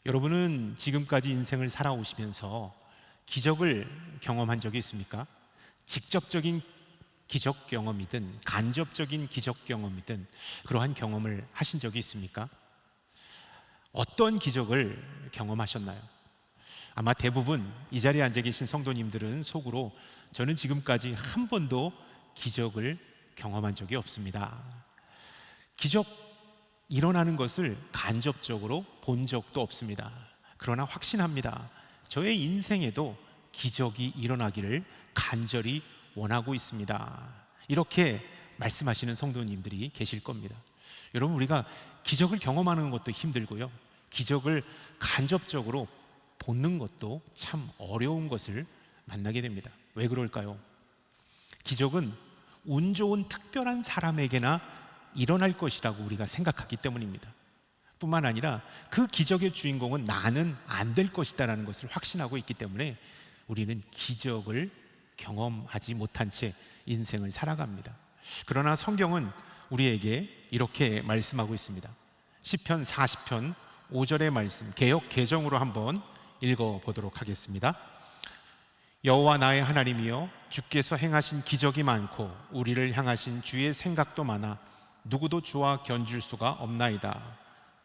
여러분은 지금까지 인생을 살아오시면서 기적을 경험한 적이 있습니까? 직접적인 기적 경험이든 간접적인 기적 경험이든 그러한 경험을 하신 적이 있습니까? 어떤 기적을 경험하셨나요? 아마 대부분 이 자리에 앉아 계신 성도님들은 속으로 저는 지금까지 한 번도 기적을 경험한 적이 없습니다. 기적 일어나는 것을 간접적으로 본 적도 없습니다. 그러나 확신합니다. 저의 인생에도 기적이 일어나기를 간절히 원하고 있습니다. 이렇게 말씀하시는 성도님들이 계실 겁니다. 여러분, 우리가 기적을 경험하는 것도 힘들고요, 기적을 간접적으로 보는 것도 참 어려운 것을 만나게 됩니다. 왜 그럴까요? 기적은 운 좋은 특별한 사람에게나 일어날 것이라고 우리가 생각하기 때문입니다. 뿐만 아니라 그 기적의 주인공은 나는 안 될 것이다 라는 것을 확신하고 있기 때문에 우리는 기적을 경험하지 못한 채 인생을 살아갑니다. 그러나 성경은 우리에게 이렇게 말씀하고 있습니다. 시편 40편 5절의 말씀, 개역 개정으로 한번 읽어보도록 하겠습니다. 여호와 나의 하나님이여, 주께서 행하신 기적이 많고 우리를 향하신 주의 생각도 많아 누구도 주와 견줄 수가 없나이다.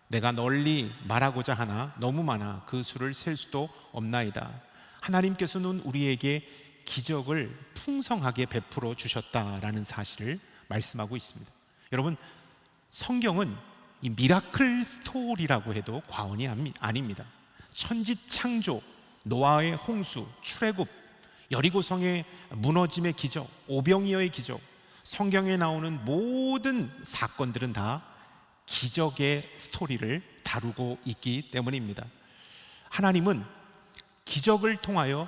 내가 널리 말하고자 하나 너무 많아 그 수를 셀 수도 없나이다. 하나님께서는 우리에게 기적을 풍성하게 베풀어 주셨다라는 사실을 말씀하고 있습니다. 여러분, 성경은 이 미라클 스토리라고 해도 과언이 아닙니다. 천지창조, 노아의 홍수, 출애굽, 여리고성의 무너짐의 기적, 오병이어의 기적, 성경에 나오는 모든 사건들은 다 기적의 스토리를 다루고 있기 때문입니다. 하나님은 기적을 통하여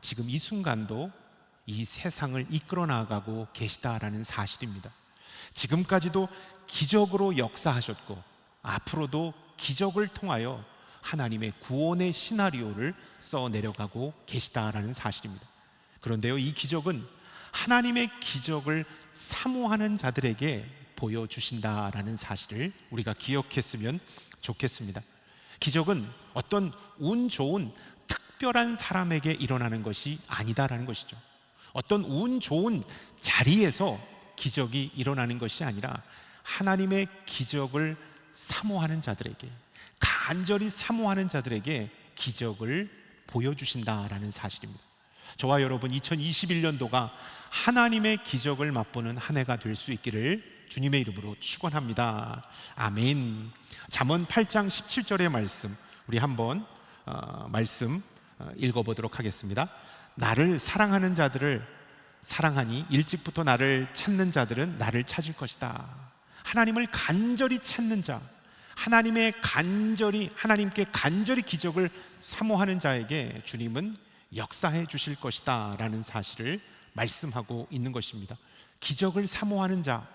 지금 이 순간도 이 세상을 이끌어 나가고 계시다라는 사실입니다. 지금까지도 기적으로 역사하셨고 앞으로도 기적을 통하여 하나님의 구원의 시나리오를 써 내려가고 계시다라는 사실입니다. 그런데요, 이 기적은 하나님의 기적을 사모하는 자들에게 보여주신다라는 사실을 우리가 기억했으면 좋겠습니다. 기적은 어떤 운 좋은 특별한 사람에게 일어나는 것이 아니다라는 것이죠. 어떤 운 좋은 자리에서 기적이 일어나는 것이 아니라 하나님의 기적을 사모하는 자들에게, 간절히 사모하는 자들에게 기적을 보여주신다라는 사실입니다. 저와 여러분, 2021년도가 하나님의 기적을 맛보는 한 해가 될 수 있기를 주님의 이름으로 축원합니다. 아멘. 잠언 8장 17절의 말씀, 우리 한번 말씀 읽어보도록 하겠습니다. 나를 사랑하는 자들을 사랑하니 일찍부터 나를 찾는 자들은 나를 찾을 것이다. 하나님을 간절히 찾는 자, 하나님께 간절히 기적을 사모하는 자에게 주님은 역사해 주실 것이다 라는 사실을 말씀하고 있는 것입니다. 기적을 사모하는 자,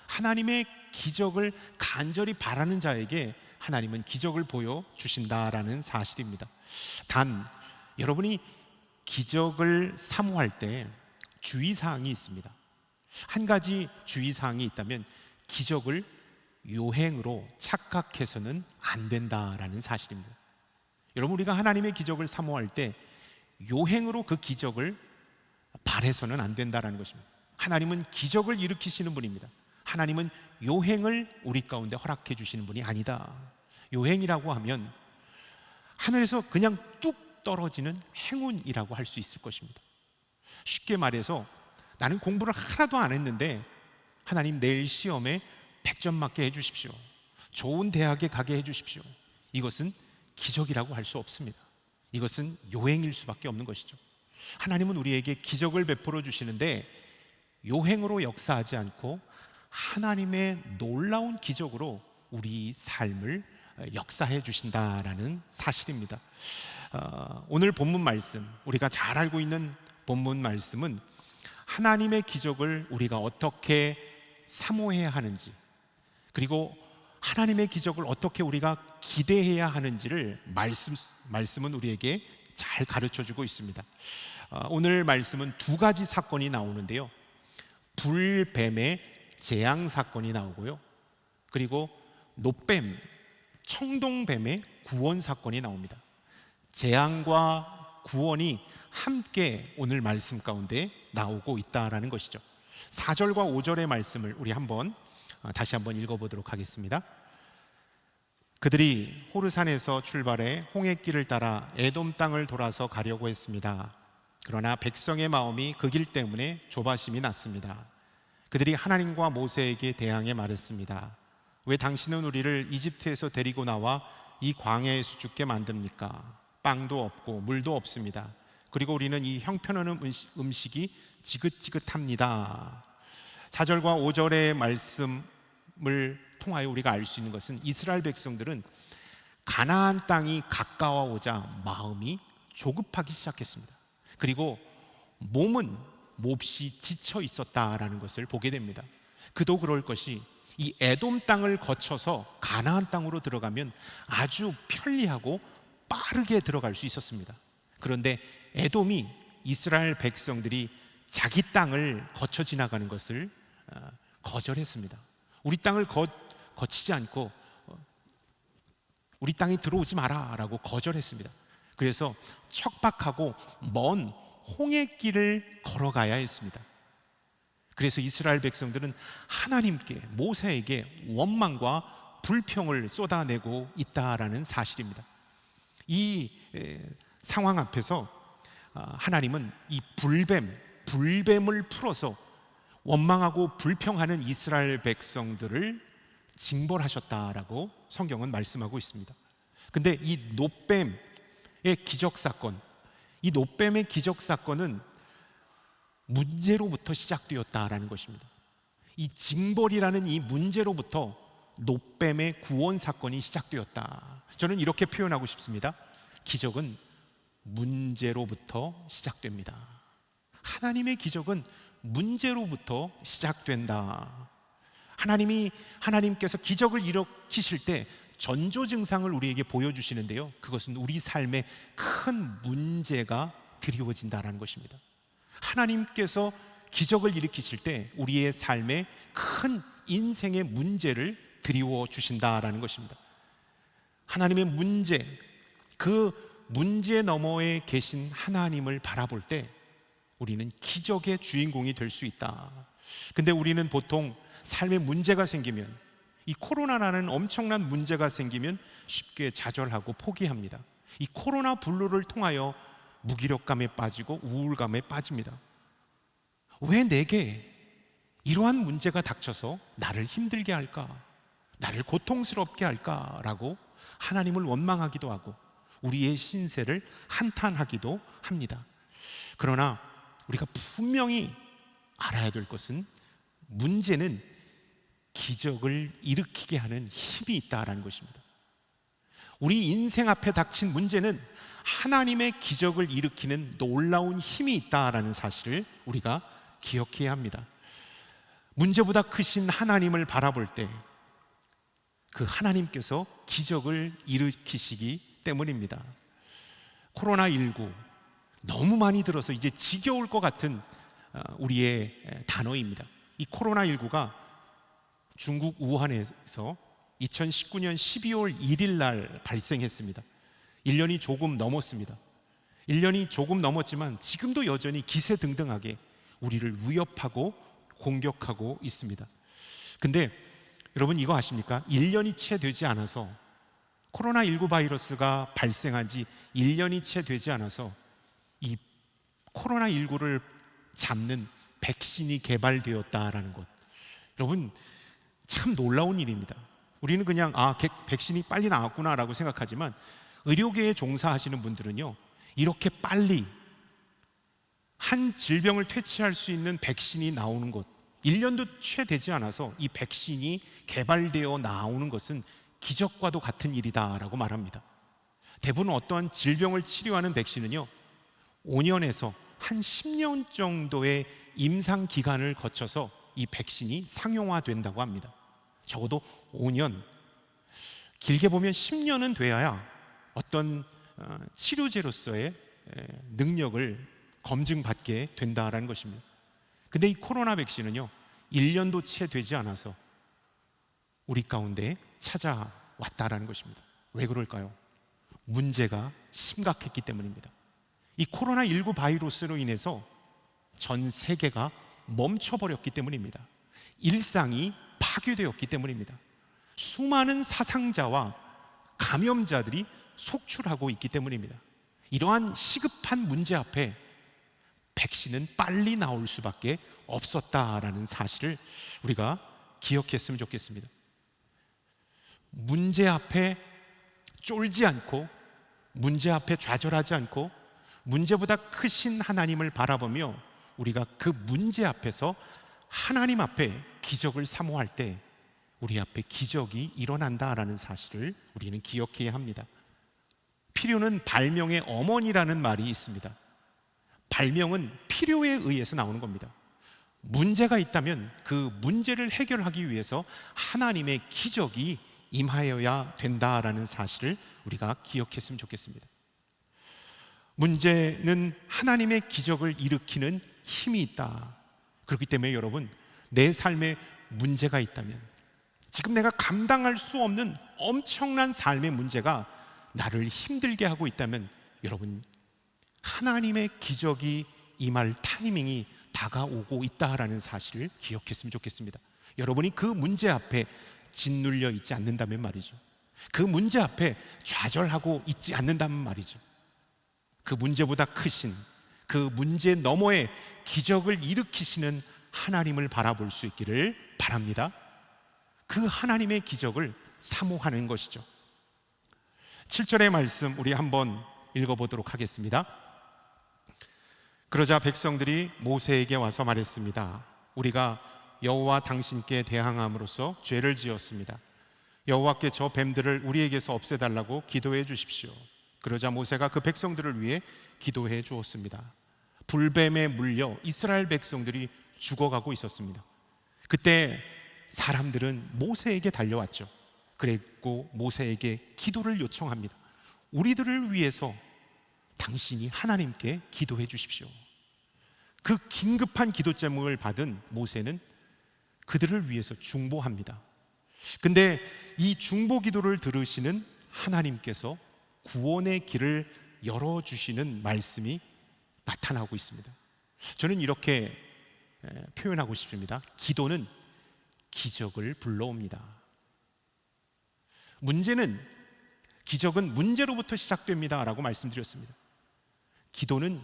하나님의 기적을 간절히 바라는 자에게 하나님은 기적을 보여주신다라는 사실입니다. 단, 여러분이 기적을 사모할 때 주의사항이 있습니다. 한 가지 주의사항이 있다면 기적을 요행으로 착각해서는 안 된다라는 사실입니다. 여러분, 우리가 하나님의 기적을 사모할 때 요행으로 그 기적을 바라서는 안 된다라는 것입니다. 하나님은 기적을 일으키시는 분입니다. 하나님은 요행을 우리 가운데 허락해 주시는 분이 아니다. 요행이라고 하면 하늘에서 그냥 뚝 떨어지는 행운이라고 할 수 있을 것입니다. 쉽게 말해서 나는 공부를 하나도 안 했는데 하나님 내일 시험에 100점 맞게 해주십시오, 좋은 대학에 가게 해주십시오. 이것은 기적이라고 할 수 없습니다. 이것은 요행일 수밖에 없는 것이죠. 하나님은 우리에게 기적을 베풀어 주시는데 요행으로 역사하지 않고 하나님의 놀라운 기적으로 우리 삶을 역사해 주신다라는 사실입니다. 오늘 본문 말씀, 우리가 잘 알고 있는 본문 말씀은 하나님의 기적을 우리가 어떻게 사모해야 하는지, 그리고 하나님의 기적을 어떻게 우리가 기대해야 하는지를 말씀은 우리에게 잘 가르쳐주고 있습니다. 오늘 말씀은 두 가지 사건이 나오는데요, 불뱀의 재앙 사건이 나오고요, 그리고 노뱀, 청동뱀의 구원 사건이 나옵니다. 재앙과 구원이 함께 오늘 말씀 가운데 나오고 있다라는 것이죠. 4절과 5절의 말씀을 우리 다시 한번 읽어보도록 하겠습니다. 그들이 호르산에서 출발해 홍해길을 따라 에돔 땅을 돌아서 가려고 했습니다. 그러나 백성의 마음이 그 길 때문에 조바심이 났습니다. 그들이 하나님과 모세에게 대항해 말했습니다. 왜 당신은 우리를 이집트에서 데리고 나와 이 광야에서 죽게 만듭니까? 빵도 없고 물도 없습니다. 그리고 우리는 이 형편없는 음식이 지긋지긋합니다. 4절과 5절의 말씀을 통하여 우리가 알 수 있는 것은 이스라엘 백성들은 가나안 땅이 가까워오자 마음이 조급하기 시작했습니다. 그리고 몸은 몹시 지쳐 있었다라는 것을 보게 됩니다. 그도 그럴 것이 이 에돔 땅을 거쳐서 가나안 땅으로 들어가면 아주 편리하고 빠르게 들어갈 수 있었습니다. 그런데 에돔이 이스라엘 백성들이 자기 땅을 거쳐 지나가는 것을 거절했습니다. 우리 땅을 거치지 않고 우리 땅에 들어오지 마라 라고 거절했습니다. 그래서 척박하고 먼 홍해길을 걸어가야 했습니다. 그래서 이스라엘 백성들은 하나님께, 모세에게 원망과 불평을 쏟아내고 있다라는 사실입니다. 이 상황 앞에서 하나님은 이 불뱀을 풀어서 원망하고 불평하는 이스라엘 백성들을 징벌하셨다라고 성경은 말씀하고 있습니다. 근데 이 놋뱀의 기적사건, 이 놋뱀의 기적사건은 문제로부터 시작되었다라는 것입니다. 이 징벌이라는 이 문제로부터 놋뱀의 구원 사건이 시작되었다. 저는 이렇게 표현하고 싶습니다. 기적은 문제로부터 시작됩니다. 하나님의 기적은 문제로부터 시작된다. 하나님께서 기적을 일으키실 때 전조 증상을 우리에게 보여주시는데요, 그것은 우리 삶에 큰 문제가 드리워진다는 것입니다. 하나님께서 기적을 일으키실 때 우리의 삶에 큰 인생의 문제를 드리워 주신다라는 것입니다. 하나님의 문제, 그 문제 너머에 계신 하나님을 바라볼 때 우리는 기적의 주인공이 될 수 있다. 근데 우리는 보통 삶에 문제가 생기면, 이 코로나라는 엄청난 문제가 생기면 쉽게 좌절하고 포기합니다. 이 코로나 블루를 통하여 무기력감에 빠지고 우울감에 빠집니다. 왜 내게 이러한 문제가 닥쳐서 나를 힘들게 할까? 나를 고통스럽게 할까라고 하나님을 원망하기도 하고 우리의 신세를 한탄하기도 합니다. 그러나 우리가 분명히 알아야 될 것은 문제는 기적을 일으키게 하는 힘이 있다라는 것입니다. 우리 인생 앞에 닥친 문제는 하나님의 기적을 일으키는 놀라운 힘이 있다라는 사실을 우리가 기억해야 합니다. 문제보다 크신 하나님을 바라볼 때 그 하나님께서 기적을 일으키시기 때문입니다. 코로나19 너무 많이 들어서 이제 지겨울 것 같은 우리의 단어입니다. 이 코로나19가 중국 우한에서 2019년 12월 1일 날 발생했습니다. 1년이 조금 넘었습니다. 1년이 조금 넘었지만 지금도 여전히 기세등등하게 우리를 위협하고 공격하고 있습니다. 근데 여러분 이거 아십니까? 1년이 채 되지 않아서, 코로나19 바이러스가 발생한 지 1년이 채 되지 않아서 이 코로나19를 잡는 백신이 개발되었다라는 것, 여러분 참 놀라운 일입니다. 우리는 그냥 백신이 빨리 나왔구나라고 생각하지만 의료계에 종사하시는 분들은요, 이렇게 빨리 한 질병을 퇴치할 수 있는 백신이 나오는 것, 1년도 채 되지 않아서 이 백신이 개발되어 나오는 것은 기적과도 같은 일이다라고 말합니다. 대부분 어떠한 질병을 치료하는 백신은요 5년에서 한 10년 정도의 임상 기간을 거쳐서 이 백신이 상용화된다고 합니다. 적어도 5년, 길게 보면 10년은 돼야 어떤 치료제로서의 능력을 검증받게 된다라는 것입니다. 근데 이 코로나 백신은요 1년도 채 되지 않아서, 우리 가운데 찾아왔다라는 것입니다. 왜 그럴까요? 문제가 심각했기 때문입니다. 이 코로나19 바이러스로 인해서 전 세계가 멈춰버렸기 때문입니다. 일상이 파괴되었기 때문입니다. 수많은 사상자와 감염자들이 속출하고 있기 때문입니다. 이러한 시급한 문제 앞에 백신은 빨리 나올 수밖에 없었다라는 사실을 우리가 기억했으면 좋겠습니다. 문제 앞에 쫄지 않고, 문제 앞에 좌절하지 않고, 문제보다 크신 하나님을 바라보며 우리가 그 문제 앞에서 하나님 앞에 기적을 사모할 때 우리 앞에 기적이 일어난다라는 사실을 우리는 기억해야 합니다. 필요는 발명의 어머니라는 말이 있습니다. 발명은 필요에 의해서 나오는 겁니다. 문제가 있다면 그 문제를 해결하기 위해서 하나님의 기적이 임하여야 된다라는 사실을 우리가 기억했으면 좋겠습니다. 문제는 하나님의 기적을 일으키는 힘이 있다. 그렇기 때문에 여러분, 내 삶에 문제가 있다면, 지금 내가 감당할 수 없는 엄청난 삶의 문제가 나를 힘들게 하고 있다면, 여러분, 하나님의 기적이 임할 타이밍이 다가오고 있다라는 사실을 기억했으면 좋겠습니다. 여러분이 그 문제 앞에 짓눌려 있지 않는다면 말이죠. 그 문제 앞에 좌절하고 있지 않는다면 말이죠. 그 문제보다 크신, 그 문제 너머에 기적을 일으키시는 하나님을 바라볼 수 있기를 바랍니다. 그 하나님의 기적을 사모하는 것이죠. 7절의 말씀 우리 한번 읽어보도록 하겠습니다. 그러자 백성들이 모세에게 와서 말했습니다. 우리가 여호와 당신께 대항함으로써 죄를 지었습니다. 여호와께 저 뱀들을 우리에게서 없애달라고 기도해 주십시오. 그러자 모세가 그 백성들을 위해 기도해 주었습니다. 불뱀에 물려 이스라엘 백성들이 죽어가고 있었습니다. 그때 사람들은 모세에게 달려왔죠. 그리고 모세에게 기도를 요청합니다. 우리들을 위해서 당신이 하나님께 기도해 주십시오. 그 긴급한 기도 제목을 받은 모세는 그들을 위해서 중보합니다. 근데 이 중보 기도를 들으시는 하나님께서 구원의 길을 열어주시는 말씀이 나타나고 있습니다. 저는 이렇게 표현하고 싶습니다. 기도는 기적을 불러옵니다. 기적은 문제로부터 시작됩니다 라고 말씀드렸습니다. 기도는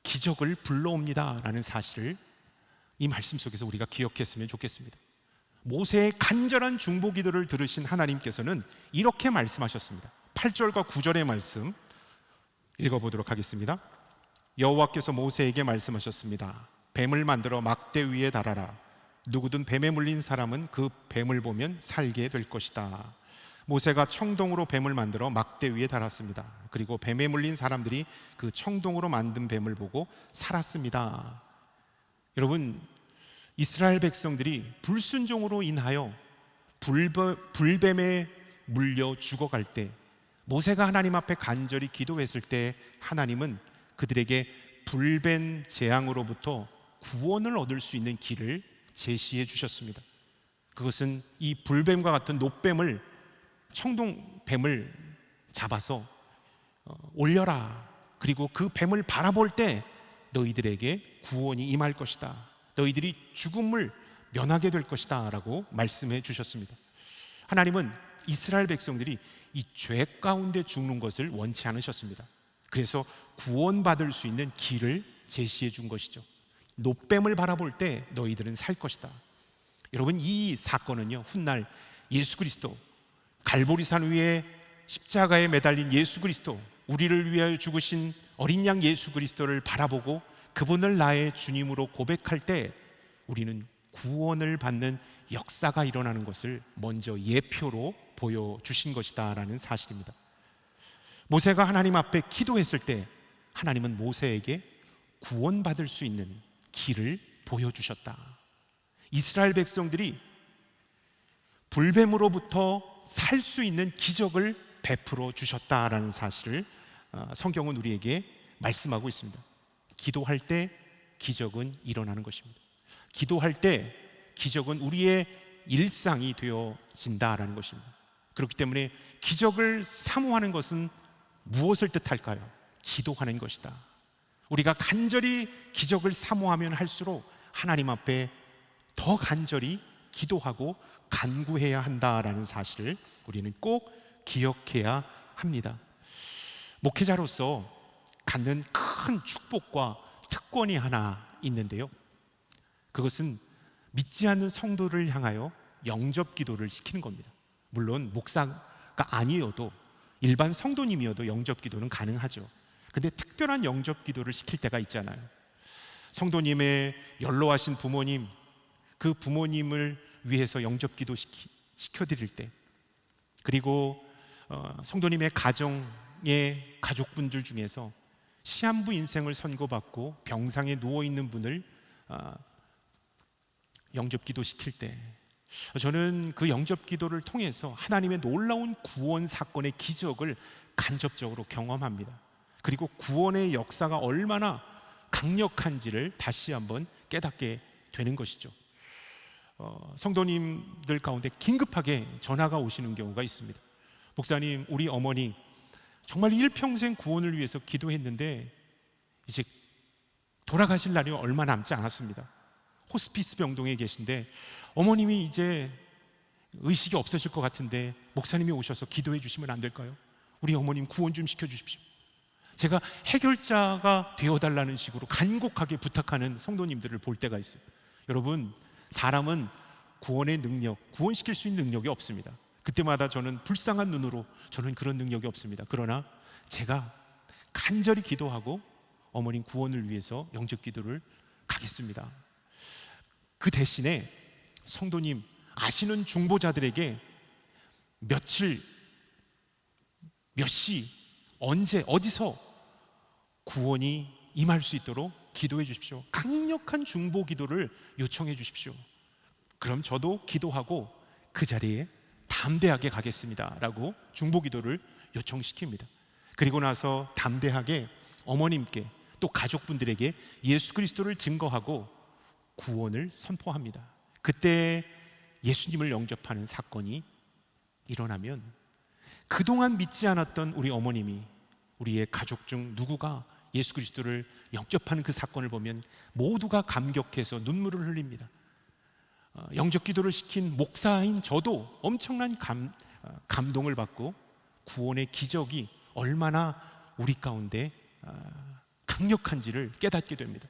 기적을 불러옵니다 라는 사실을 이 말씀 속에서 우리가 기억했으면 좋겠습니다. 모세의 간절한 중보 기도를 들으신 하나님께서는 이렇게 말씀하셨습니다. 8절과 9절의 말씀 읽어보도록 하겠습니다. 여호와께서 모세에게 말씀하셨습니다. 뱀을 만들어 막대 위에 달아라. 누구든 뱀에 물린 사람은 그 뱀을 보면 살게 될 것이다. 모세가 청동으로 뱀을 만들어 막대 위에 달았습니다. 그리고 뱀에 물린 사람들이 그 청동으로 만든 뱀을 보고 살았습니다. 여러분, 이스라엘 백성들이 불순종으로 인하여 불뱀에 물려 죽어갈 때, 모세가 하나님 앞에 간절히 기도했을 때 하나님은 그들에게 불뱀 재앙으로부터 구원을 얻을 수 있는 길을 제시해 주셨습니다. 그것은 이 불뱀과 같은 노뱀을, 청동뱀을 잡아서 올려라. 그리고 그 뱀을 바라볼 때 너희들에게 구원이 임할 것이다. 너희들이 죽음을 면하게 될 것이다 라고 말씀해 주셨습니다. 하나님은 이스라엘 백성들이 이 죄 가운데 죽는 것을 원치 않으셨습니다. 그래서 구원받을 수 있는 길을 제시해 준 것이죠. 노뱀을 바라볼 때 너희들은 살 것이다. 여러분, 이 사건은요, 훗날 예수 그리스도, 갈보리산 위에 십자가에 매달린 예수 그리스도, 우리를 위하여 죽으신 어린 양 예수 그리스도를 바라보고 그분을 나의 주님으로 고백할 때 우리는 구원을 받는 역사가 일어나는 것을 먼저 예표로 보여주신 것이다 라는 사실입니다. 모세가 하나님 앞에 기도했을 때 하나님은 모세에게 구원받을 수 있는 길을 보여주셨다. 이스라엘 백성들이 불뱀으로부터 살 수 있는 기적을 베풀어 주셨다라는 사실을 성경은 우리에게 말씀하고 있습니다. 기도할 때 기적은 일어나는 것입니다. 기도할 때 기적은 우리의 일상이 되어진다라는 것입니다. 그렇기 때문에 기적을 사모하는 것은 무엇을 뜻할까요? 기도하는 것이다. 우리가 간절히 기적을 사모하면 할수록 하나님 앞에 더 간절히 기도하고 간구해야 한다라는 사실을 우리는 꼭 기억해야 합니다. 목회자로서 갖는 큰 축복과 특권이 하나 있는데요, 그것은 믿지 않는 성도를 향하여 영접 기도를 시키는 겁니다. 물론 목사가 아니어도 일반 성도님이어도 영접 기도는 가능하죠. 근데 특별한 영접 기도를 시킬 때가 있잖아요. 성도님의 연로하신 부모님, 그 부모님을 위해서 영접 기도 시켜드릴 때, 그리고 성도님의 가정의 가족분들 중에서 시한부 인생을 선고받고 병상에 누워있는 분을 영접 기도 시킬 때, 저는 그 영접 기도를 통해서 하나님의 놀라운 구원 사건의 기적을 간접적으로 경험합니다. 그리고 구원의 역사가 얼마나 강력한지를 다시 한번 깨닫게 되는 것이죠. 성도님들 가운데 긴급하게 전화가 오시는 경우가 있습니다. 목사님, 우리 어머니 정말 일평생 구원을 위해서 기도했는데 이제 돌아가실 날이 얼마 남지 않았습니다. 호스피스 병동에 계신데 어머님이 이제 의식이 없으실 것 같은데 목사님이 오셔서 기도해 주시면 안 될까요? 우리 어머님 구원 좀 시켜주십시오. 제가 해결자가 되어달라는 식으로 간곡하게 부탁하는 성도님들을 볼 때가 있어요. 여러분, 사람은 구원의 능력, 구원시킬 수 있는 능력이 없습니다. 그때마다 저는 불쌍한 눈으로 저는 그런 능력이 없습니다. 그러나 제가 간절히 기도하고 어머님 구원을 위해서 영접 기도를 가겠습니다. 그 대신에 성도님, 아시는 중보자들에게 며칠, 몇 시, 언제, 어디서 구원이 임할 수 있도록 기도해 주십시오. 강력한 중보 기도를 요청해 주십시오. 그럼 저도 기도하고 그 자리에 담대하게 가겠습니다 라고 중보 기도를 요청시킵니다. 그리고 나서 담대하게 어머님께 또 가족분들에게 예수 그리스도를 증거하고 구원을 선포합니다. 그때 예수님을 영접하는 사건이 일어나면 그동안 믿지 않았던 우리 어머님이, 우리의 가족 중 누구가 예수 그리스도를 영접하는 그 사건을 보면 모두가 감격해서 눈물을 흘립니다. 영접 기도를 시킨 목사인 저도 엄청난 감동을 받고 구원의 기적이 얼마나 우리 가운데 강력한지를 깨닫게 됩니다.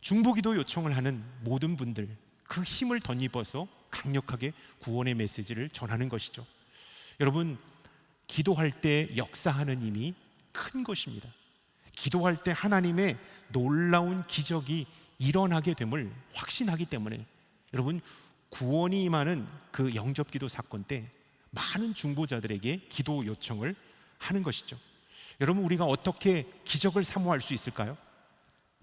중보기도 요청을 하는 모든 분들, 그 힘을 덧입어서 강력하게 구원의 메시지를 전하는 것이죠. 여러분, 기도할 때 역사하는 힘이 큰 것입니다. 기도할 때 하나님의 놀라운 기적이 일어나게 됨을 확신하기 때문에 여러분, 구원이 임하는 그 영접기도 사건 때 많은 중보자들에게 기도 요청을 하는 것이죠. 여러분, 우리가 어떻게 기적을 사모할 수 있을까요?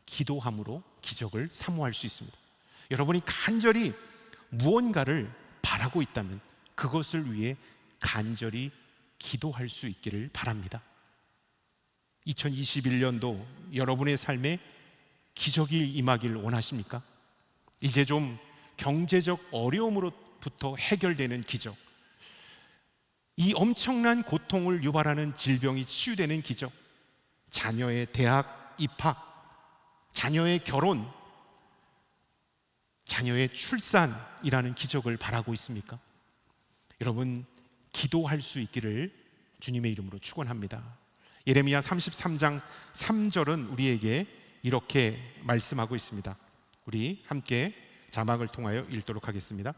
기도함으로 기적을 사모할 수 있습니다. 여러분이 간절히 무언가를 바라고 있다면 그것을 위해 간절히 기도할 수 있기를 바랍니다. 2021년도 여러분의 삶에 기적이 임하길 원하십니까? 이제 좀 경제적 어려움으로부터 해결되는 기적, 이 엄청난 고통을 유발하는 질병이 치유되는 기적, 자녀의 대학 입학, 자녀의 결혼, 자녀의 출산이라는 기적을 바라고 있습니까? 여러분, 기도할 수 있기를 주님의 이름으로 축원합니다. 예레미야 33장 3절은 우리에게 이렇게 말씀하고 있습니다. 우리 함께 자막을 통하여 읽도록 하겠습니다.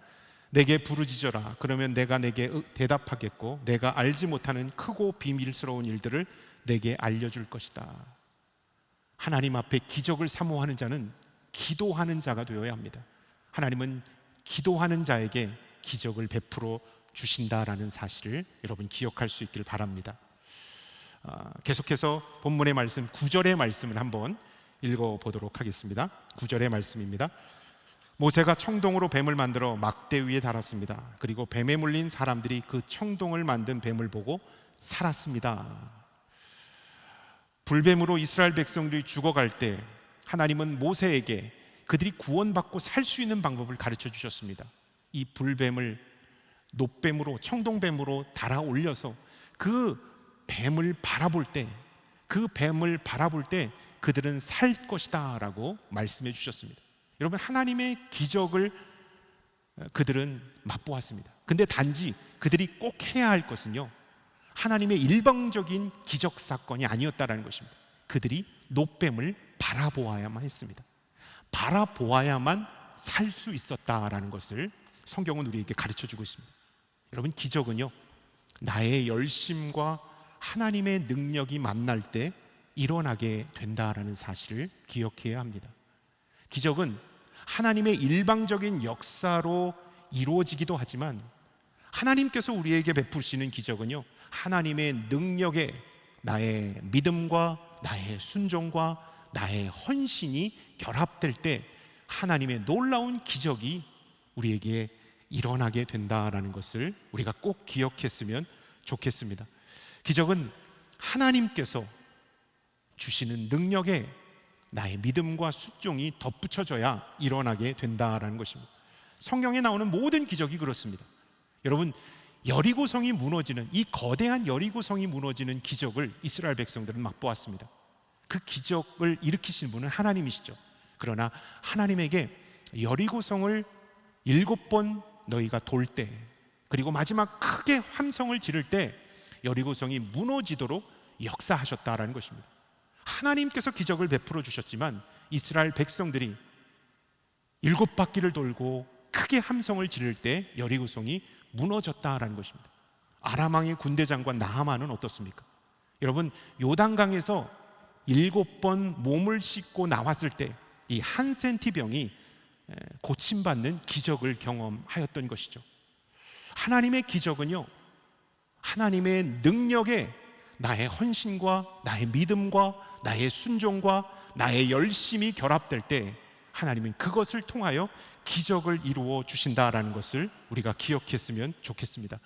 내게 부르짖어라. 그러면 내가 내게 대답하겠고 내가 알지 못하는 크고 비밀스러운 일들을 내게 알려줄 것이다. 하나님 앞에 기적을 사모하는 자는 기도하는 자가 되어야 합니다. 하나님은 기도하는 자에게 기적을 베풀어 주신다라는 사실을 여러분 기억할 수 있기를 바랍니다. 계속해서 본문의 말씀 9절의 말씀을 한번 읽어보도록 하겠습니다. 9절의 말씀입니다. 모세가 청동으로 뱀을 만들어 막대 위에 달았습니다. 그리고 뱀에 물린 사람들이 그 청동을 만든 뱀을 보고 살았습니다. 불뱀으로 이스라엘 백성들이 죽어갈 때 하나님은 모세에게 그들이 구원받고 살 수 있는 방법을 가르쳐 주셨습니다. 이 불뱀을 놋뱀으로, 청동뱀으로 달아 올려서 그 뱀을 바라볼 때, 그 뱀을 바라볼 때 그들은 살 것이다 라고 말씀해 주셨습니다. 여러분, 하나님의 기적을 그들은 맛보았습니다. 근데 단지 그들이 꼭 해야 할 것은요, 하나님의 일방적인 기적 사건이 아니었다라는 것입니다. 그들이 노뱀을 바라보아야만 했습니다. 바라보아야만 살 수 있었다라는 것을 성경은 우리에게 가르쳐주고 있습니다. 여러분, 기적은요, 나의 열심과 하나님의 능력이 만날 때 일어나게 된다라는 사실을 기억해야 합니다. 기적은 하나님의 일방적인 역사로 이루어지기도 하지만, 하나님께서 우리에게 베푸시는 기적은요, 하나님의 능력에 나의 믿음과 나의 순종과 나의 헌신이 결합될 때 하나님의 놀라운 기적이 우리에게 일어나게 된다라는 것을 우리가 꼭 기억했으면 좋겠습니다. 기적은 하나님께서 주시는 능력에 나의 믿음과 순종이 덧붙여져야 일어나게 된다라는 것입니다. 성경에 나오는 모든 기적이 그렇습니다. 여러분, 여리고성이 무너지는, 이 거대한 여리고성이 무너지는 기적을 이스라엘 백성들은 맛보았습니다. 그 기적을 일으키신 분은 하나님이시죠. 그러나 하나님에게 여리고성을 7번 너희가 돌 때, 그리고 마지막 크게 함성을 지를 때 여리고성이 무너지도록 역사하셨다라는 것입니다. 하나님께서 기적을 베풀어 주셨지만 이스라엘 백성들이 7바퀴를 돌고 크게 함성을 지를 때 여리고성이 무너졌다라는 것입니다. 아람 왕의 군대 장관 나하만은 어떻습니까? 여러분, 요단강에서 7번 몸을 씻고 나왔을 때 이 한 센티 병이 고침받는 기적을 경험하였던 것이죠. 하나님의 기적은요, 하나님의 능력에 나의 헌신과 나의 믿음과 나의 순종과 나의 열심이 결합될 때 하나님은 그것을 통하여 기적을 이루어 주신다라는 것을 우리가 기억했으면 좋겠습니다.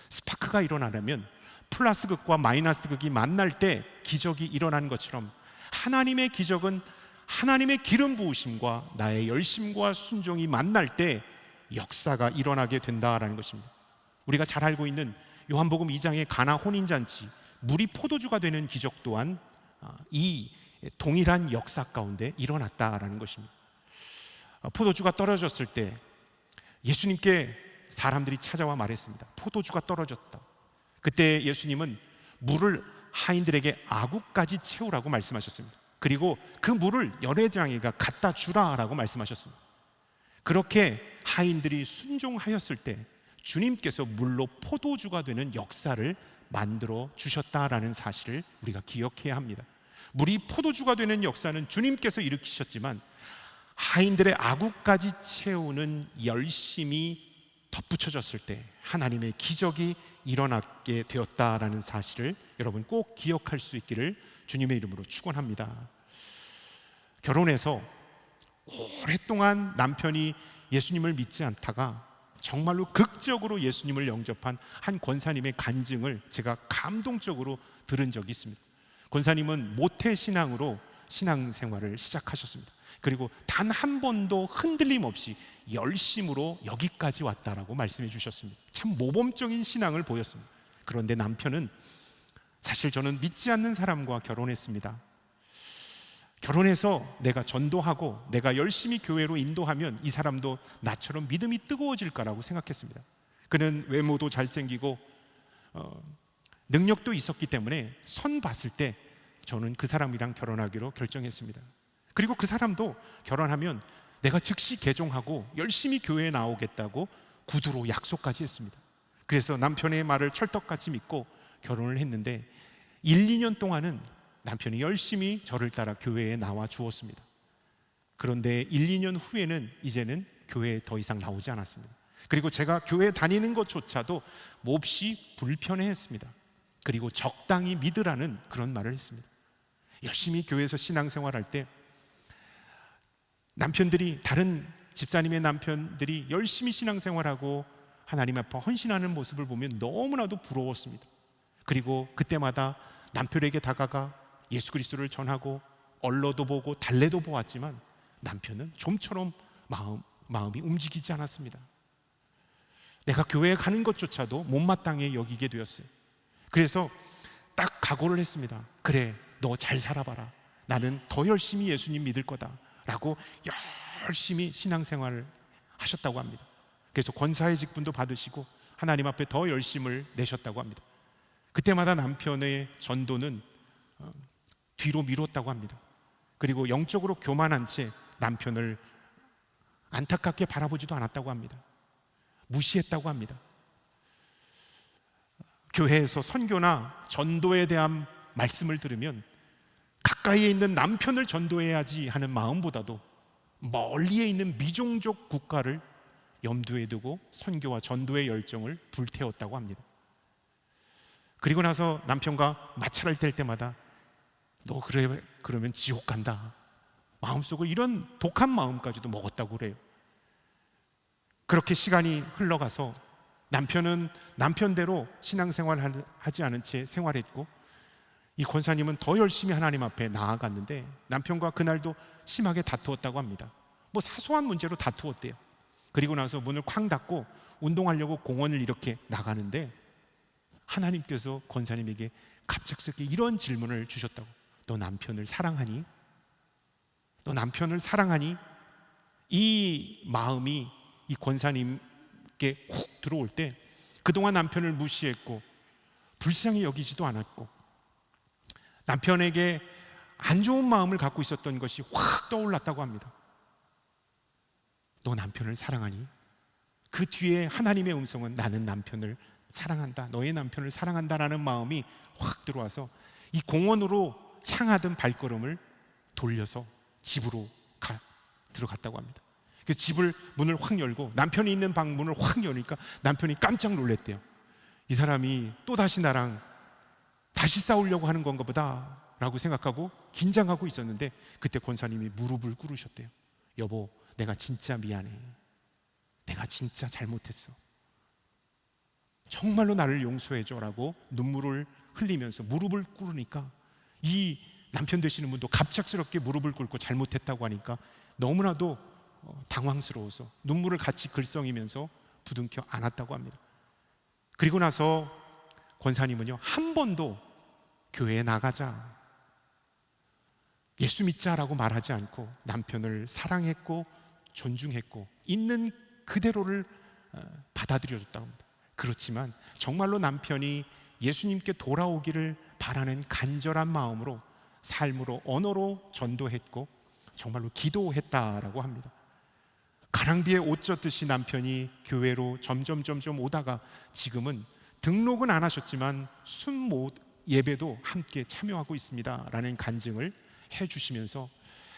스파크가 일어나려면 플러스 극과 마이너스 극이 만날 때 기적이 일어나는 것처럼, 하나님의 기적은 하나님의 기름 부으심과 나의 열심과 순종이 만날 때 역사가 일어나게 된다라는 것입니다. 우리가 잘 알고 있는 요한복음 2장의 가나 혼인잔치, 물이 포도주가 되는 기적 또한 이 동일한 역사 가운데 일어났다라는 것입니다. 포도주가 떨어졌을 때 예수님께 사람들이 찾아와 말했습니다. 포도주가 떨어졌다. 그때 예수님은 물을 하인들에게 아구까지 채우라고 말씀하셨습니다. 그리고 그 물을 연회장이가 갖다 주라라고 말씀하셨습니다. 그렇게 하인들이 순종하였을 때 주님께서 물로 포도주가 되는 역사를 만들어 주셨다라는 사실을 우리가 기억해야 합니다. 물이 포도주가 되는 역사는 주님께서 일으키셨지만 하인들의 아구까지 채우는 열심이 덧붙여졌을 때 하나님의 기적이 일어나게 되었다라는 사실을 여러분 꼭 기억할 수 있기를 주님의 이름으로 축원합니다. 결혼해서 오랫동안 남편이 예수님을 믿지 않다가 정말로 극적으로 예수님을 영접한 한 권사님의 간증을 제가 감동적으로 들은 적이 있습니다. 권사님은 모태신앙으로 신앙생활을 시작하셨습니다. 그리고 단 한 번도 흔들림 없이 열심으로 여기까지 왔다라고 말씀해 주셨습니다. 참 모범적인 신앙을 보였습니다. 그런데 남편은, 사실 저는 믿지 않는 사람과 결혼했습니다. 결혼해서 내가 전도하고 내가 열심히 교회로 인도하면 이 사람도 나처럼 믿음이 뜨거워질까라고 생각했습니다. 그는 외모도 잘생기고 능력도 있었기 때문에 선 봤을 때 저는 그 사람이랑 결혼하기로 결정했습니다. 그리고 그 사람도 결혼하면 내가 즉시 개종하고 열심히 교회에 나오겠다고 구두로 약속까지 했습니다. 그래서 남편의 말을 철떡같이 믿고 결혼을 했는데 1, 2년 동안은 남편이 열심히 저를 따라 교회에 나와 주었습니다. 그런데 1, 2년 후에는 이제는 교회에 더 이상 나오지 않았습니다. 그리고 제가 교회 다니는 것조차도 몹시 불편해했습니다. 그리고 적당히 믿으라는 그런 말을 했습니다. 열심히 교회에서 신앙생활할 때 남편들이, 다른 집사님의 남편들이 열심히 신앙생활하고 하나님 앞에 헌신하는 모습을 보면 너무나도 부러웠습니다. 그리고 그때마다 남편에게 다가가 예수 그리스도를 전하고 얼러도 보고 달래도 보았지만 남편은 좀처럼 마음이 움직이지 않았습니다. 내가 교회에 가는 것조차도 못마땅해 여기게 되었어요. 그래서 딱 각오를 했습니다. 그래, 너 잘 살아봐라. 나는 더 열심히 예수님 믿을 거다 라고 열심히 신앙생활을 하셨다고 합니다. 그래서 권사의 직분도 받으시고 하나님 앞에 더 열심을 내셨다고 합니다. 그때마다 남편의 전도는 뒤로 미뤘다고 합니다. 그리고 영적으로 교만한 채 남편을 안타깝게 바라보지도 않았다고 합니다. 무시했다고 합니다. 교회에서 선교나 전도에 대한 말씀을 들으면 가까이에 있는 남편을 전도해야지 하는 마음보다도 멀리에 있는 미종족 국가를 염두에 두고 선교와 전도의 열정을 불태웠다고 합니다. 그리고 나서 남편과 마찰을 뗄 때마다 너 그래 그러면 지옥 간다, 마음속을 이런 독한 마음까지도 먹었다고 그래요. 그렇게 시간이 흘러가서 남편은 남편대로 신앙생활을 하지 않은 채 생활했고, 이 권사님은 더 열심히 하나님 앞에 나아갔는데 남편과 그날도 심하게 다투었다고 합니다. 뭐 사소한 문제로 다투었대요. 그리고 나서 문을 쾅 닫고 운동하려고 공원을 이렇게 나가는데 하나님께서 권사님에게 갑작스럽게 이런 질문을 주셨다고. 너 남편을 사랑하니? 너 남편을 사랑하니? 이 마음이 이 권사님께 훅 들어올 때 그동안 남편을 무시했고 불쌍히 여기지도 않았고 남편에게 안 좋은 마음을 갖고 있었던 것이 확 떠올랐다고 합니다. 너 남편을 사랑하니? 그 뒤에 하나님의 음성은 나는 남편을 사랑한다, 너의 남편을 사랑한다라는 마음이 확 들어와서 이 공원으로 향하던 발걸음을 돌려서 집으로 들어갔다고 합니다. 그 집을 문을 확 열고 남편이 있는 방 문을 확 여니까 남편이 깜짝 놀랐대요. 이 사람이 또다시 나랑 다시 싸우려고 하는 건가 보다 라고 생각하고 긴장하고 있었는데 그때 권사님이 무릎을 꿇으셨대요. 여보, 내가 진짜 미안해. 내가 진짜 잘못했어. 정말로 나를 용서해줘 라고 눈물을 흘리면서 무릎을 꿇으니까 이 남편 되시는 분도 갑작스럽게 무릎을 꿇고 잘못했다고 하니까 너무나도 당황스러워서 눈물을 같이 글썽이면서 부둥켜 안았다고 합니다. 그리고 나서 권사님은요, 한 번도 교회에 나가자, 예수 믿자라고 말하지 않고 남편을 사랑했고 존중했고 있는 그대로를 받아들여줬다고 합니다. 그렇지만 정말로 남편이 예수님께 돌아오기를 바라는 간절한 마음으로 삶으로, 언어로 전도했고 정말로 기도했다라고 합니다. 가랑비에 옷 젖듯이 남편이 교회로 점점 오다가 지금은 등록은 안 하셨지만 순모 예배도 함께 참여하고 있습니다 라는 간증을 해주시면서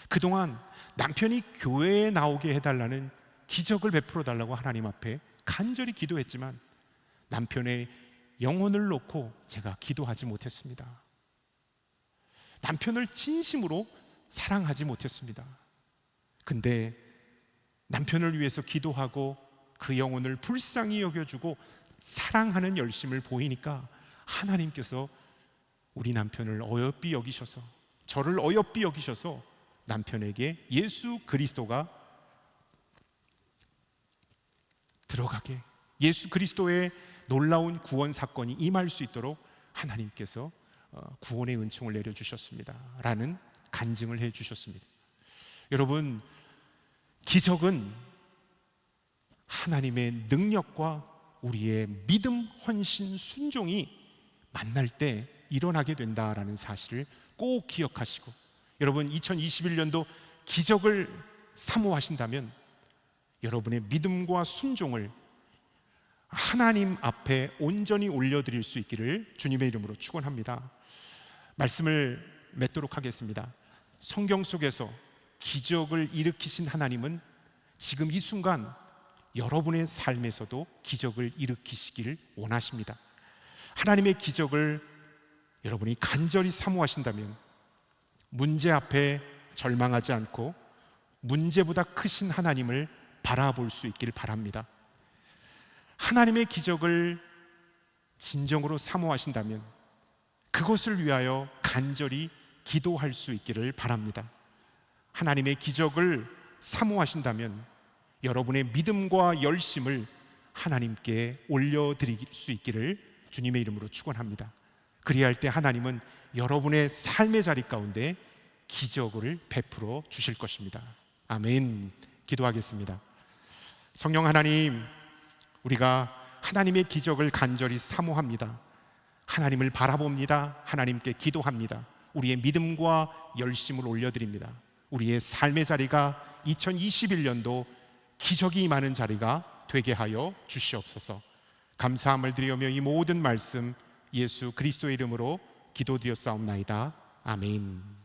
그동안 남편이 교회에 나오게 해달라는 기적을 베풀어 달라고 하나님 앞에 간절히 기도했지만 남편의 영혼을 놓고 제가 기도하지 못했습니다. 남편을 진심으로 사랑하지 못했습니다. 근데 남편을 위해서 기도하고 그 영혼을 불쌍히 여겨주고 사랑하는 열심을 보이니까 하나님께서 우리 남편을 어여삐 여기셔서, 저를 어여삐 여기셔서 남편에게 예수 그리스도가 들어가게, 예수 그리스도의 놀라운 구원 사건이 임할 수 있도록 하나님께서 구원의 은총을 내려주셨습니다 라는 간증을 해주셨습니다. 여러분, 기적은 하나님의 능력과 우리의 믿음, 헌신, 순종이 만날 때 일어나게 된다라는 사실을 꼭 기억하시고, 여러분 2021년도 기적을 사모하신다면 여러분의 믿음과 순종을 하나님 앞에 온전히 올려드릴 수 있기를 주님의 이름으로 축원합니다. 말씀을 맺도록 하겠습니다. 성경 속에서 기적을 일으키신 하나님은 지금 이 순간 여러분의 삶에서도 기적을 일으키시길 원하십니다. 하나님의 기적을 여러분이 간절히 사모하신다면 문제 앞에 절망하지 않고 문제보다 크신 하나님을 바라볼 수 있길 바랍니다. 하나님의 기적을 진정으로 사모하신다면 그것을 위하여 간절히 기도할 수 있기를 바랍니다. 하나님의 기적을 사모하신다면 여러분의 믿음과 열심을 하나님께 올려드릴 수 있기를 주님의 이름으로 축원합니다. 그리할 때 하나님은 여러분의 삶의 자리 가운데 기적을 베풀어 주실 것입니다. 아멘. 기도하겠습니다. 성령 하나님, 우리가 하나님의 기적을 간절히 사모합니다. 하나님을 바라봅니다. 하나님께 기도합니다. 우리의 믿음과 열심을 올려드립니다. 우리의 삶의 자리가 2021년도 기적이 임하는 자리가 되게 하여 주시옵소서. 감사함을 드리며 이 모든 말씀 예수 그리스도의 이름으로 기도드렸사옵나이다. 아멘.